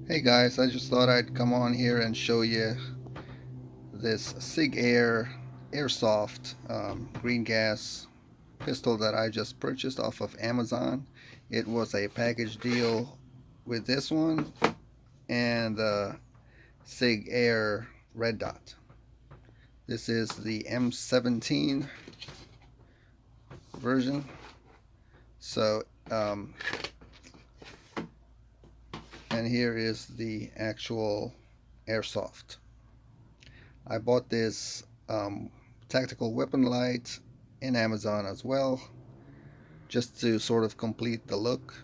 Hey guys, I just thought I'd come on here and show you this Sig Air Airsoft green gas pistol that I just purchased off of Amazon. It was a package deal with this one and the Sig Air Red Dot. This is the M17 version. So, and here is the actual airsoft. I bought this tactical weapon light in Amazon as well, just to sort of complete the look.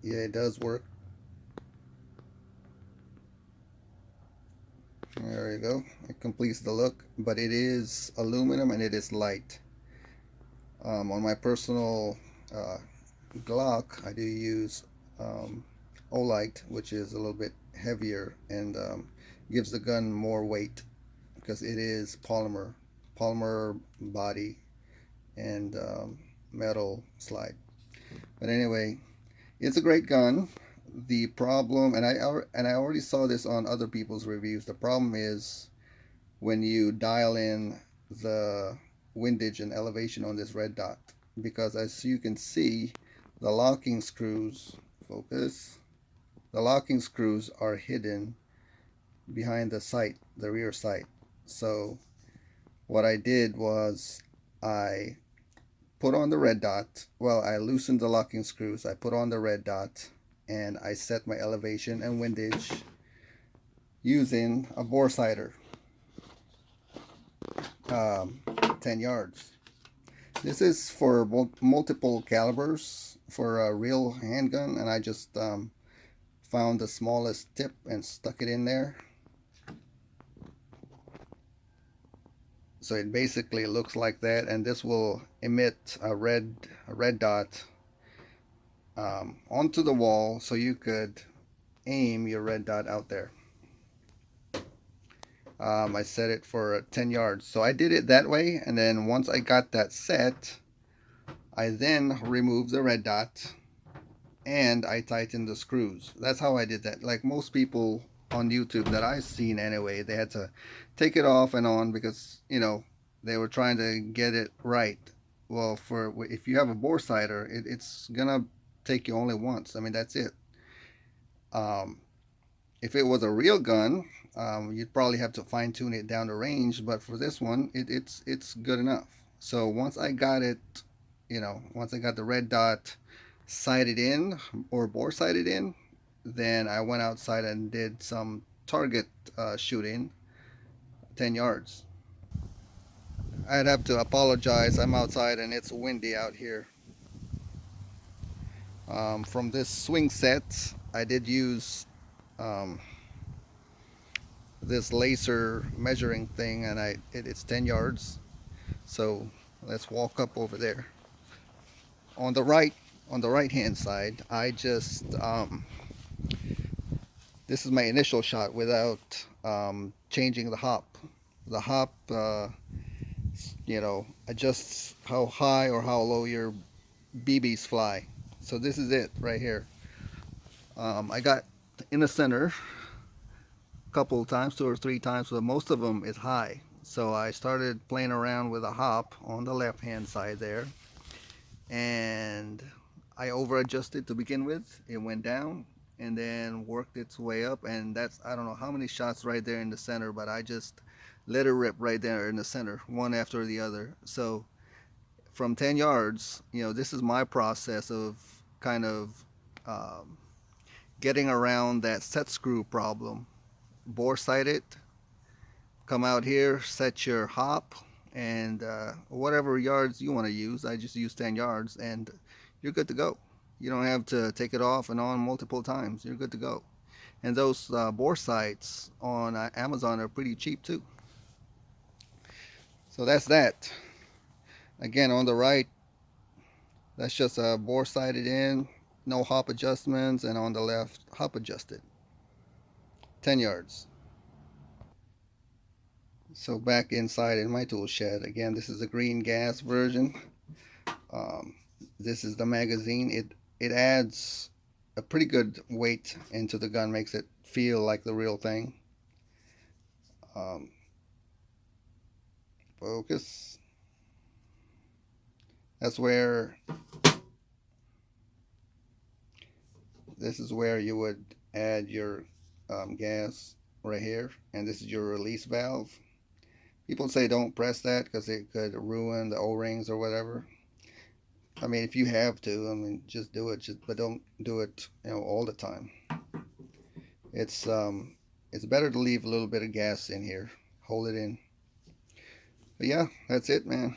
Yeah, it does work. There you go. It completes the look, but it is aluminum and it is light. On my personal Glock, I do use Olight, which is a little bit heavier and gives the gun more weight because it is polymer body and metal slide. But anyway, it's a great gun. The problem, and I already saw this on other people's reviews. The problem is when you dial in the windage and elevation on this red dot, because as you can see, the locking screws, focus, the locking screws are hidden behind the sight, the rear sight. So what I did was I put on the red dot. Well, I loosened the locking screws. I put on the red dot and I set my elevation and windage using a bore sighter, 10 yards. This is for multiple calibers for a real handgun, and I just found the smallest tip and stuck it in there. So it basically looks like that, and this will emit a red dot onto the wall, so you could aim your red dot out there. I set it for 10 yards, so I did it that way, and then once I got that set, I then removed the red dot and I tightened the screws. That's how I did that. Like most people on YouTube that I've seen anyway, they had to take it off and on because, you know, they were trying to get it right. Well, for if you have a bore sighter, it's gonna take you only once. I mean, that's it. Um, if it was a real gun, you'd probably have to fine tune it down the range. But for this one, it's good enough. So once I got it, once I got the red dot sighted in or bore sighted in, then I went outside and did some target shooting, 10 yards. I'd have to apologize. I'm outside and it's windy out here. From this swing set, I did use um, this laser measuring thing, and it's 10 yards. So let's walk up over there. On the right hand side, I just this is my initial shot without changing the hop. The hop, adjusts how high or how low your BBs fly. So this is it right here. I got in the center a couple of times, 2 or 3 times, but most of them is high. So I started playing around with a hop on the left hand side there, and I over adjusted to begin with. It went down and then worked its way up, and that's, I don't know how many shots right there in the center, but I just let it rip right there in the center, one after the other. So from 10 yards, this is my process of kind of getting around that set screw problem. Bore sight it, come out here, set your hop, and whatever yards you want to use. I just use 10 yards and you're good to go. You don't have to take it off and on multiple times. You're good to go. And those bore sights on Amazon are pretty cheap too. So that's that. Again, on the right, that's just a bore sighted in, no hop adjustments, and on the left, hop adjusted. 10 yards. So back inside in my tool shed, again, this is the green gas version. Um, this is the magazine. It adds a pretty good weight into the gun, makes it feel like the real thing. Um, Focus. That's where, this is where you would add your gas right here, and this is your release valve. People say don't press that because it could ruin the O-rings or whatever. I mean, if you have to, I mean, just do it. But don't do it, all the time. It's better to leave a little bit of gas in here, hold it in. But yeah, that's it, man.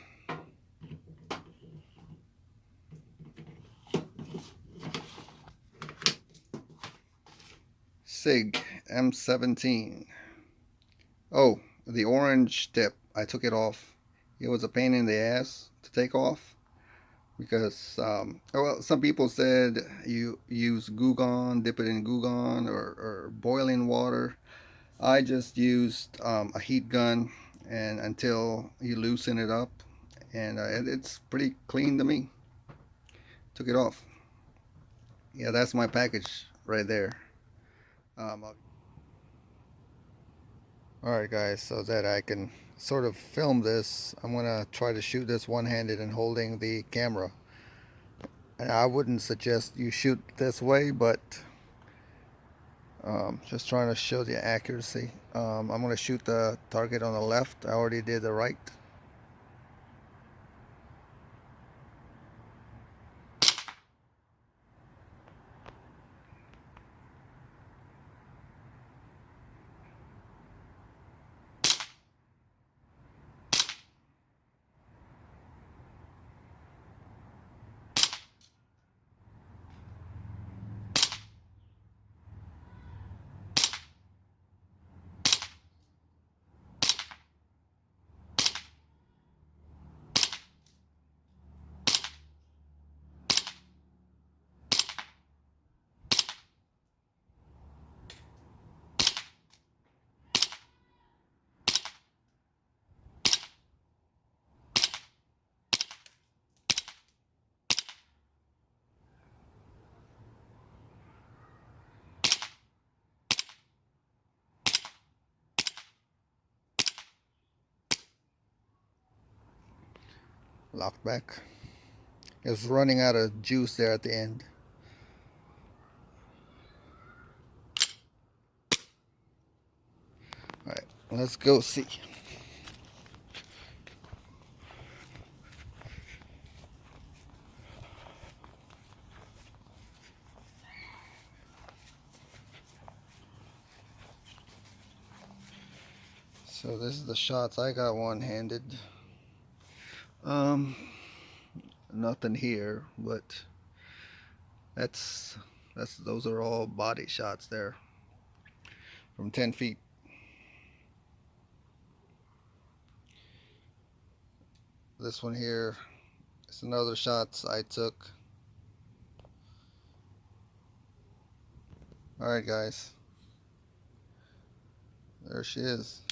Sig M17. Oh, the orange tip, I took it off. It was a pain in the ass to take off because, well, some people said you use Goo dip it in Goo or boiling water. I just used a heat gun and until you loosen it up, and it's pretty clean to me. Took it off. Yeah, that's my package right there. Alright guys, so that I can sort of film this, I'm gonna try to shoot this one-handed and holding the camera. And I wouldn't suggest you shoot this way, but just trying to show the accuracy. I'm gonna shoot the target on the left. I already did the right. Locked back. It was running out of juice there at the end. Alright, let's go see. So this is the shots I got one-handed. Nothing here, but that's those are all body shots there from 10 feet. This one here is another shots I took. Alright guys, there she is.